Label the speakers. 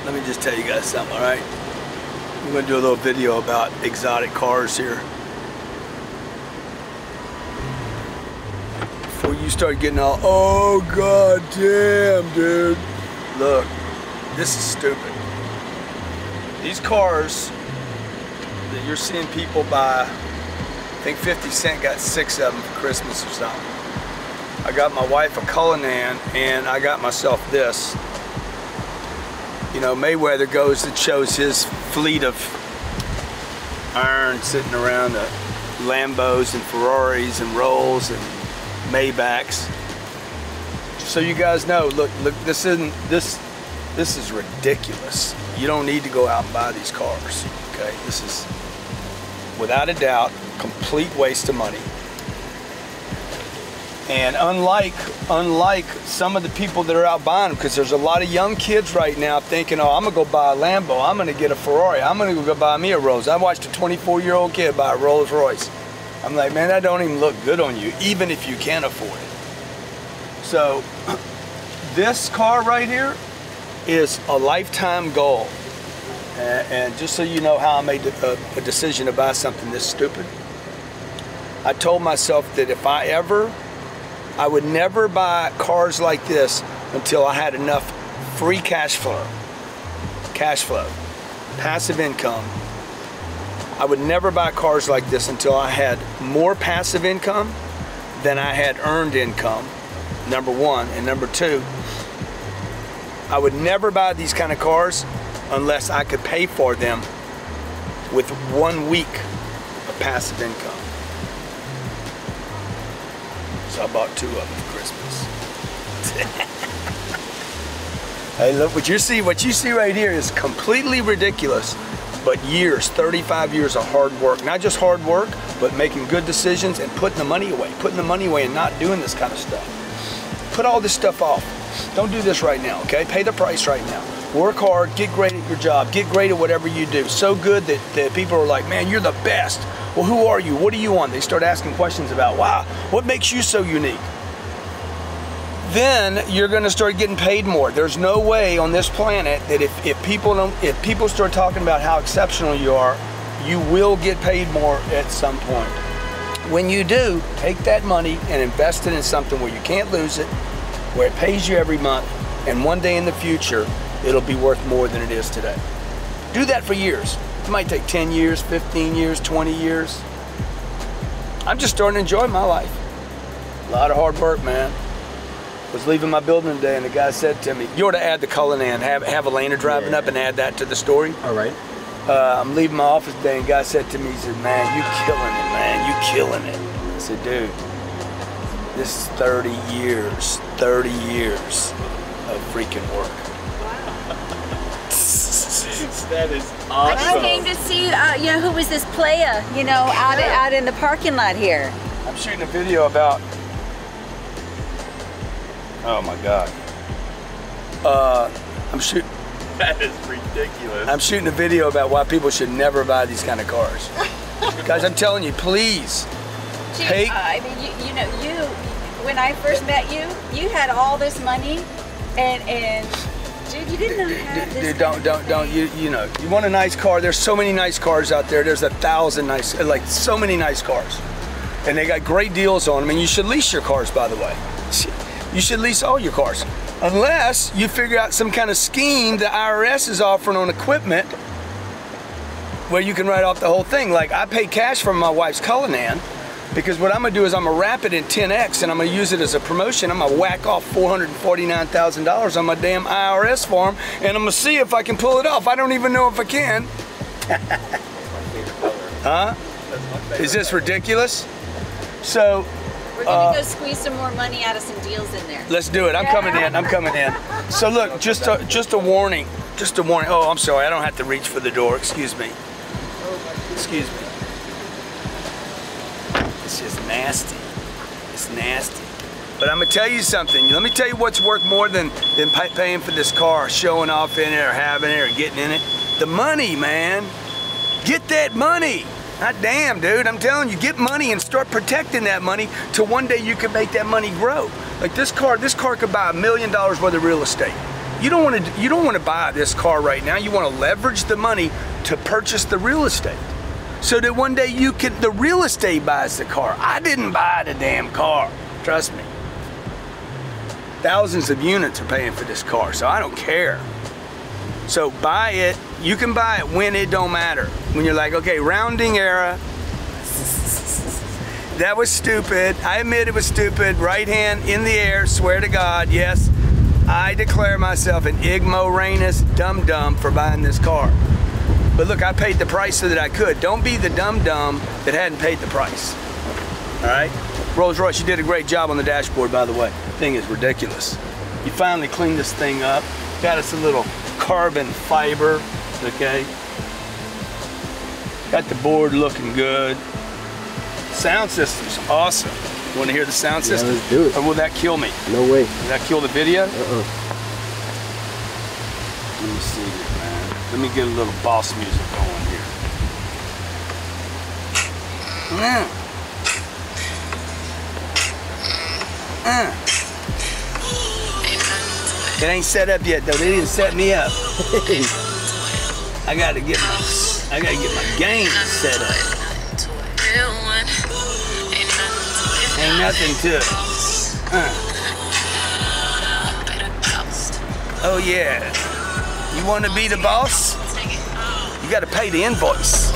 Speaker 1: let me just tell you guys something, all right? I'm gonna do a little video about exotic cars here. Before you start getting all, oh god damn, dude. Look, this is stupid. These cars that you're seeing people buy, I think 50 Cent got 6 of them for Christmas or something. I got my wife a Cardone and I got myself this. You know, Mayweather goes and shows his fleet of iron sitting around the Lambos and Ferraris and Rolls and Maybachs. So you guys know, look, this is ridiculous. You don't need to go out and buy these cars, okay? This is, without a doubt, complete waste of money. And unlike some of the people that are out buying them, because there's a lot of young kids right now thinking, oh, I'm gonna go buy a Lambo, I'm gonna get a Ferrari, I'm gonna go buy me a Rolls. I watched a 24-year-old kid buy a Rolls Royce. I'm like, man, that don't even look good on you, even if you can afford it. So, this car right here is a lifetime goal. And just so you know how I made a decision to buy something this stupid, I told myself that if I would never buy cars like this until I had enough free cash flow, passive income. I would never buy cars like this until I had more passive income than I had earned income, number one. And number two, I would never buy these kind of cars unless I could pay for them with 1 week of passive income. So I bought 2 of them for Christmas. Hey, look, what you see right here is completely ridiculous, but years, 35 years of hard work. Not just hard work, but making good decisions and putting the money away and not doing this kind of stuff. Put all this stuff off. Don't do this right now, okay? Pay the price right now. Work hard, get great at your job, get great at whatever you do. So good that people are like, man, you're the best. Well, who are you? What do you want? They start asking questions about, wow, what makes you so unique? Then you're gonna start getting paid more. There's no way on this planet that if people start talking about how exceptional you are, you will get paid more at some point. When you do, take that money and invest it in something where you can't lose it, where it pays you every month, and one day in the future, it'll be worth more than it is today. Do that for years. It might take 10 years, 15 years, 20 years. I'm just starting to enjoy my life. A lot of hard work, man. Was leaving my building today and the guy said to me, you ought to add the Cardone, have Elena driving up and add that to the story.
Speaker 2: All right.
Speaker 1: I'm leaving my office today and the guy said to me, he said, man, you killing it, man, you killing it. I said, dude, this is 30 years of freaking work.
Speaker 2: That is awesome.
Speaker 3: I just came to see, you know, who was this playa, you know, out in the parking lot here.
Speaker 1: I'm shooting a video about, oh my God.
Speaker 2: That is ridiculous.
Speaker 1: I'm shooting a video about why people should never buy these kind of cars. Guys, I'm telling you, please.
Speaker 3: Gee, I mean, you know, when I first met you, you had all this money, and dude, you didn't have this.
Speaker 1: Dude, you know, you want a nice car. There's so many nice cars out there. There's 1,000 nice, like so many nice cars, and they got great deals on them. And you should lease your cars, by the way. You should lease all your cars, unless you figure out some kind of scheme the IRS is offering on equipment, where you can write off the whole thing. Like I pay cash for my wife's Cardone, because what I'm gonna do is I'm gonna wrap it in 10X and I'm gonna use it as a promotion. I'm gonna whack off $449,000 on my damn IRS form, and I'm gonna see if I can pull it off. I don't even know if I can. Huh? Is this ridiculous? So,
Speaker 3: we're gonna go squeeze some more money out of some deals in there.
Speaker 1: Let's do it. I'm coming in. So look, just a warning. Oh, I'm sorry. I don't have to reach for the door. Excuse me. Excuse me. It's just nasty. It's nasty. But I'm gonna tell you something. Let me tell you what's worth more than paying for this car, showing off in it or having it or getting in it. The money, man. Get that money. God damn, dude, I'm telling you, get money and start protecting that money till one day you can make that money grow. Like this car could buy $1 million worth of real estate. You don't want to buy this car right now. You want to leverage the money to purchase the real estate, so that one day the real estate buys the car. I didn't buy the damn car. Trust me. Thousands of units are paying for this car, so I don't care. So buy it. You can buy it when it don't matter. When you're like, okay, rounding error. That was stupid. I admit it was stupid. Right hand in the air, swear to God, yes. I declare myself an ignoramus dum-dum for buying this car. But look, I paid the price so that I could. Don't be the dum-dum that hadn't paid the price. All right? Rolls-Royce, you did a great job on the dashboard, by the way. The thing is ridiculous. You finally cleaned this thing up. Got us a little carbon fiber, okay? Got the board looking good. Sound system's awesome. You want to hear the sound system?
Speaker 4: Yeah, let's do it.
Speaker 1: Or will that kill me?
Speaker 4: No way.
Speaker 1: Will that kill the video?
Speaker 4: Uh-uh.
Speaker 1: Let me see here, man. Let me get a little boss music going here. It ain't set up yet, though. They didn't set me up. I gotta get my game set up. Ain't nothing to it. Oh yeah. You want to be the boss? You got to pay the invoice.